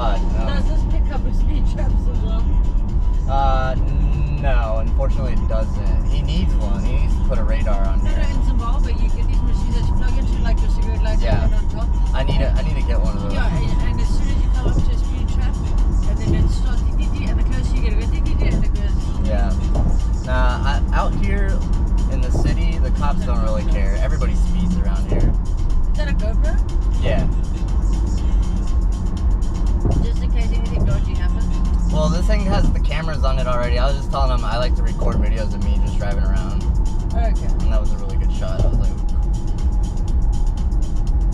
No. Does this pick up his speed traps as well? No, unfortunately it doesn't. He needs one. He needs to put a radar on No, here. in Zimbabwe you get these machines that you plug into like your cigarette lights Yeah. and on top. I need to get one of those. Yeah, and as soon as you come up to a speed trap, and then it starts dee-dee-dee, and the closer you get, it goes dee-dee-dee, and it goes. Yeah. Nah, out here in the city, the cops don't really care. Everybody speeds around here. Is that a GoPro? Yeah. Just in case anything dodgy happens. Well, this thing has the cameras on it already. I was just telling them I like to record videos of me just driving around. Okay. And that was a really good shot. I was like,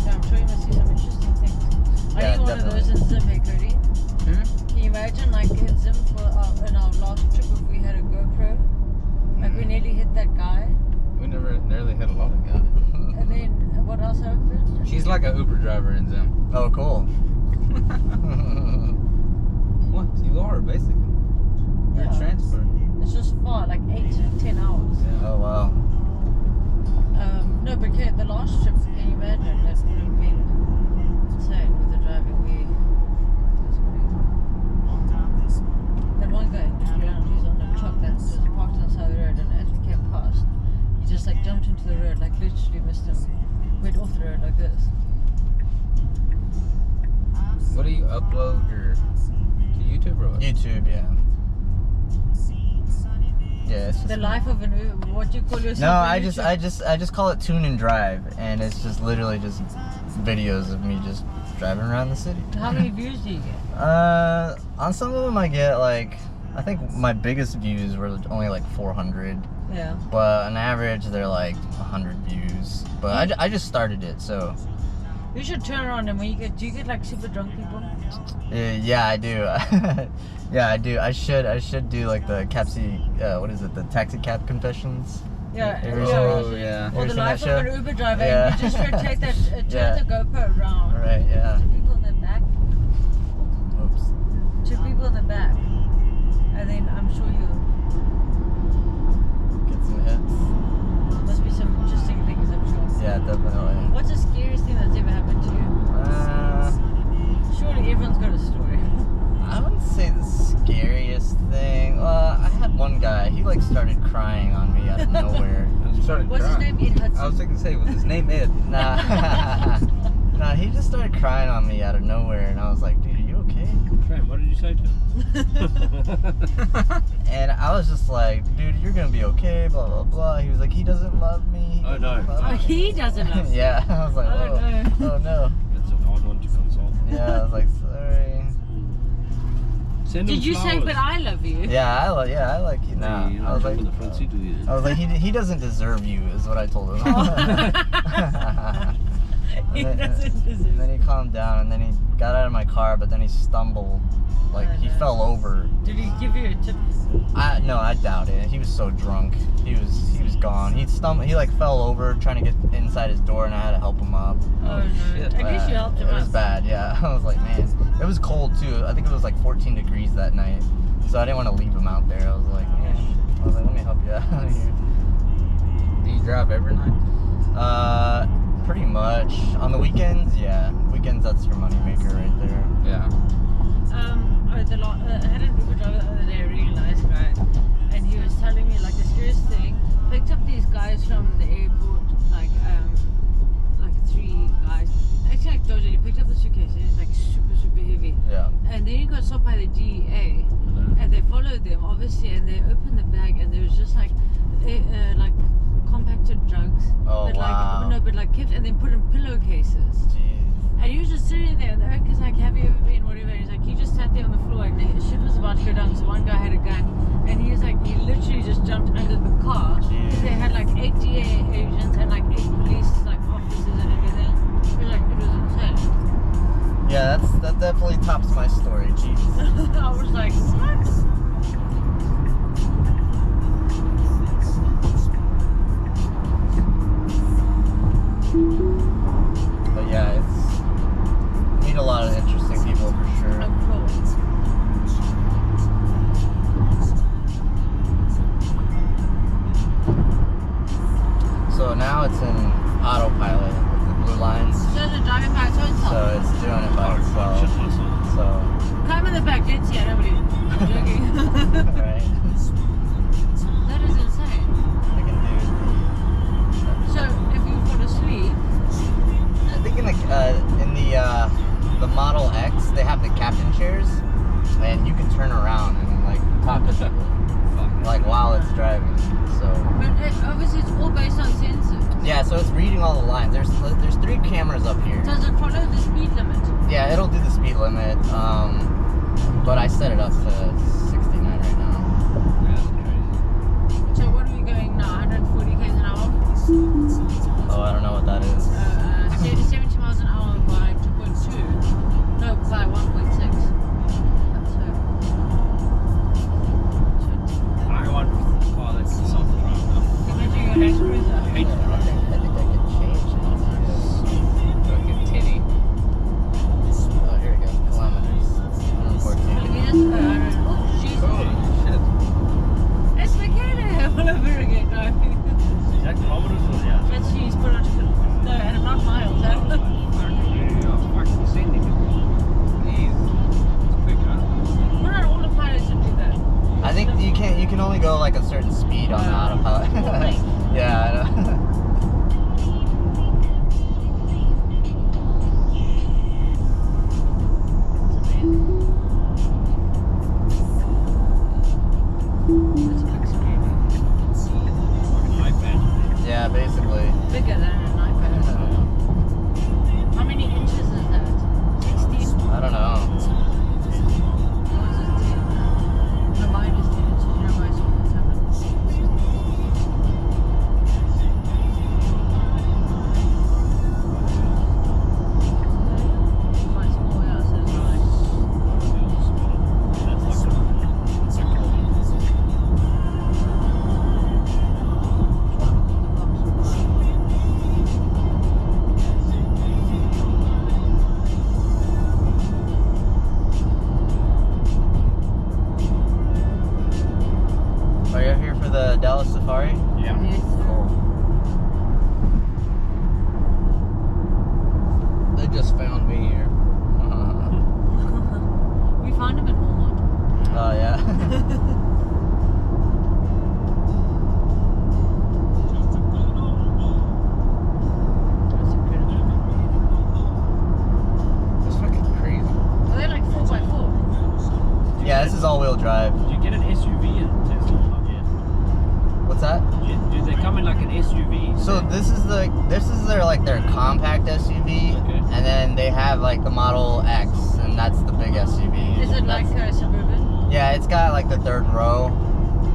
Yeah, I'm sure you must see some interesting things. I Yeah, need one of those in Zim, hey Cody. Can you imagine like in Zim for in our last trip if we had a GoPro? Like we nearly hit that guy. We nearly hit a lot of guys. And then what else happened? She's like an Uber driver in Zim. oh, cool. What? You are, basically. You're Yeah. transferred. It's just far, like 8 to 10 hours. Oh, wow. No, but okay, the last trip, can you imagine? That would have been insane with the driving. That one guy he's on the truck that was parked on the side of the road, and as we came past, he just like jumped into the road, like literally missed him, went off the road like this. What do you upload your to YouTube or what? YouTube, yeah. Yeah, it's just The life of an Uber, what do you call yourself? No, on I YouTube? just call it Tune and Drive, and it's just literally just videos of me just driving around the city. How many views do you get? On some of them I get like, I think my biggest views were only like 400, Yeah. but on average they're like 100 views. But I just started it, so You should turn around and when you get, do you get like super drunk people? yeah, I do. Yeah, I do. I should do like the what is it? The Taxi Cab Confessions. Yeah. You ever Oh, yeah. Or Ever the seen that life of show? an Uber driver, Yeah. and you just rotate that, turn Yeah. the GoPro around. Right, yeah. Two people in the back, Oops. two people in the back, and then I'm sure you Get some hits. must be some interesting things. I'm sure. Yeah, definitely. What's the scariest thing that's ever happened to you? Surely everyone's got a story. I wouldn't say the scariest thing. I had one guy, he like started crying on me out of nowhere. I started What's his crying. name? Ed Hudson. I was thinking to say, was his name Ed? Nah. Nah, he just started crying on me out of nowhere, and I was like, dude, are you okay? Trent, what did you say to him? And I was just like, dude, you're gonna be okay, blah, blah, blah. He was like, he doesn't love me. He Oh, no. doesn't love Oh, me." he doesn't love you. Yeah, I was like, Oh, oh, no. oh no. That's an odd one to consult. Yeah, I was like, sorry. Send him Did you say, flowers. but I love you? Yeah, I like you now. Hey, you I know, was jump like, in the front seat with you. I was like, he doesn't deserve you, is what I told him. He And then- doesn't deserve and then he calmed down, and then he got out of my car, but then he stumbled, like Oh, he no. fell over. Did he give you a tip? No, I doubt it. He was so drunk. He was gone. He like fell over trying to get inside his door, and I had to help him up. Oh, no. shit. At least you helped him It was out. bad, yeah. I was like, man, it was cold too. I think it was like 14 degrees that night, so I didn't want to leave him out there. I was like, let me help you out here. Do you drive every night? Pretty much. On the weekends, yeah. Weekends, that's your moneymaker right there. Yeah. I had an Uber driver the other day, a really nice guy, and he was telling me like the scariest thing. Picked up these guys from the airport, like 3 guys. Actually, like Georgia, he picked up the suitcase and it's like super heavy. Yeah. And then he got stopped by the DEA, and they followed them obviously, and they opened the bag, and there was just like compacted drugs. Oh, but wow. but like kept and then put in pillowcases. Jeez. And he was just sitting there, and the Eric is like, have you ever been, whatever? And he's like, he just sat there on the floor, and the shit was about to go down, so one guy had a gun, and he was like, he literally just jumped under the car. Jeez. They had like 8 DA agents and like 8 police like officers and everything. It was insane. Yeah, that definitely tops my story. Jeez. I was like, what? But yeah, meet a lot of interesting people for sure. Of course. So now it's in autopilot with the blue lines. So the driving by its own self. So it's doing it by itself. So they have the captain chairs, and you can turn around and like talk to people like while it's driving. So But obviously it's all based on sensors. yeah, so it's reading all the lines. There's 3 cameras up here. Does it follow the speed limit? Yeah, it'll do the speed limit. But I set it up to 69 right now. That's crazy. So what are we going now? 140 km an hour? Oh, I don't know what that is. 70 miles an hour by 2.2. No, by 1.6. I want a car that's self-drive. Imagine your Land Cruiser. I hate to I drive. think I can change it. Fucking tinny. Oh, here we go. Kilometers. 114. Kilometers? Oh, she's Holy shit. It's Michaela all over again driving. Is that kilometers or yeah? But she's put on no, and not miles. Fucking sending it. Jeez. It's quick, huh? What are all the pilots that do that? I think you can only go like a certain speed on the autopilot. Right. Yeah, I know. It's a big screen. Fucking iPad. Yeah, basically. Bigger than an iPad. How many inches is that? 16? I don't know. Or is it 10? No, mine is 10 inches. You know, mine's 7. Quite small, yeah, so it's nice. Are you here for the Dallas Safari? Yeah. Yes. Cool. They just found me here. We found him at Walmart. Oh yeah. That's incredible. It's fucking crazy. Are they like 4x4? Yeah, this is all-wheel drive. Did you get an SUV in Tesla? Not yet. What's that? Do they come in like an SUV? So this is their compact SUV, Okay. and then they have like the Model X, and that's the big SUV. Is it like a Suburban? Yeah, it's got like the 3rd row,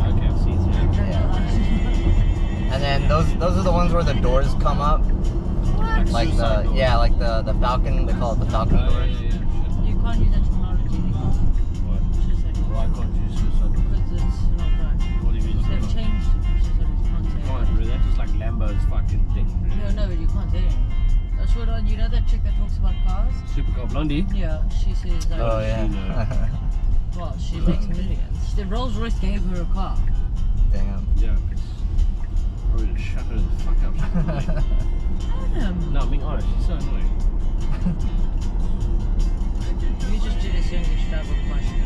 Okay, I've seen it. and then those are the ones where the doors come up, What? like Suicide the doors. yeah, like the Falcon. They call it the Falcon Oh, doors. yeah. You can't use that technology anymore. What? Suicide Why can't you use suicide? because it's not right. What do you mean? They've changed it. Suicide is not safe. Can't, bro. That was like Lambo's fucking thing. Bro. No, but you can't say it. That's what you know that chick that talks about cars? Supercar Blondie. Yeah, she says like, Oh yeah. well, she makes millions. The Rolls Royce gave her a car. Damn. Yeah. Probably to shut her the fuck up. Adam, No, I'm being honest. She's so annoying. you just did a young Chicago question.